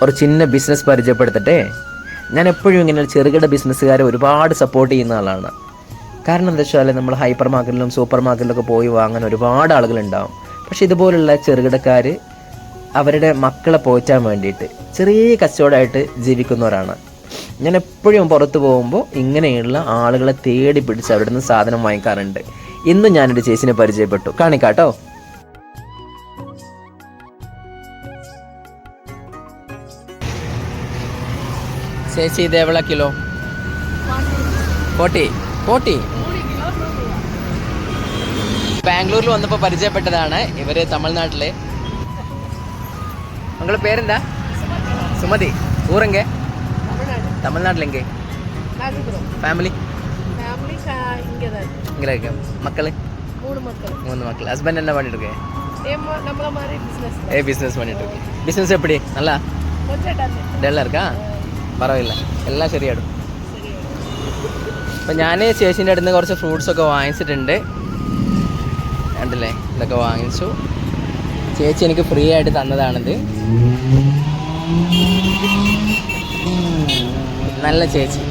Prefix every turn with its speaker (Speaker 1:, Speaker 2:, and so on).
Speaker 1: ഒരു ചിന്ന ബിസിനസ് പരിചയപ്പെടുത്തട്ടെ. ഞാൻ എപ്പോഴും ഇങ്ങനെ ചെറുകിട ബിസിനസ്സുകാരെ ഒരുപാട് സപ്പോർട്ട് ചെയ്യുന്ന ആളാണ്. കാരണം എന്താ വെച്ചാൽ നമ്മൾ ഹൈപ്പർ മാർക്കറ്റിലും സൂപ്പർ മാർക്കറ്റിലൊക്കെ പോയി വാങ്ങാൻ ഒരുപാട് ആളുകളുണ്ടാവും. പക്ഷേ ഇതുപോലുള്ള ചെറുകിടക്കാർ അവരുടെ മക്കളെ പോറ്റാൻ വേണ്ടിയിട്ട് ചെറിയ കച്ചവടമായിട്ട് ജീവിക്കുന്നവരാണ്. ഞാൻ എപ്പോഴും പുറത്ത് പോകുമ്പോൾ ഇങ്ങനെയുള്ള ആളുകളെ തേടി പിടിച്ച് അവിടെ നിന്ന് സാധനം വാങ്ങിക്കാറുണ്ട്. ഇന്നും ഞാനൊരു ചേച്ചിനെ പരിചയപ്പെട്ടു, കാണിക്കാട്ടോ. ചേച്ചി ഇത് എവിടെ കിലോ? 40. ബാംഗ്ലൂരിൽ വന്നപ്പോൾ പരിചയപ്പെട്ടതാണ് ഇവര് തമിഴ്നാട്ടിലെ. നിങ്ങളുടെ പേരെന്താ? സുമതി. ഊരെങ്ക? തമിഴ്നാട്ടിലെങ്ക? ഫാമിലി ഇങ്ങനെ. മക്കള്? 3 മക്കൾ. ഹസ്ബൻഡ് എന്നാ பண்ணிட்டு இருக்கே? பிஸ்னஸ் பண்ணிட்டு இருக்கேன். பிஸ்னஸ் எப்படி? நல்லா ഡെല്ലാ இருக்கா? പറയില്ല, എല്ലാം ശരിയാടും. അപ്പം ഞാൻ ചേച്ചീൻ്റെ അടുത്ത് നിന്ന് കുറച്ച് ഫ്രൂട്ട്സൊക്കെ വാങ്ങിച്ചിട്ടുണ്ട്. കണ്ടില്ലേ, ഇതൊക്കെ വാങ്ങിച്ചു. ചേച്ചി എനിക്ക് ഫ്രീ ആയിട്ട് തന്നതാണിത്. നല്ല ചേച്ചി.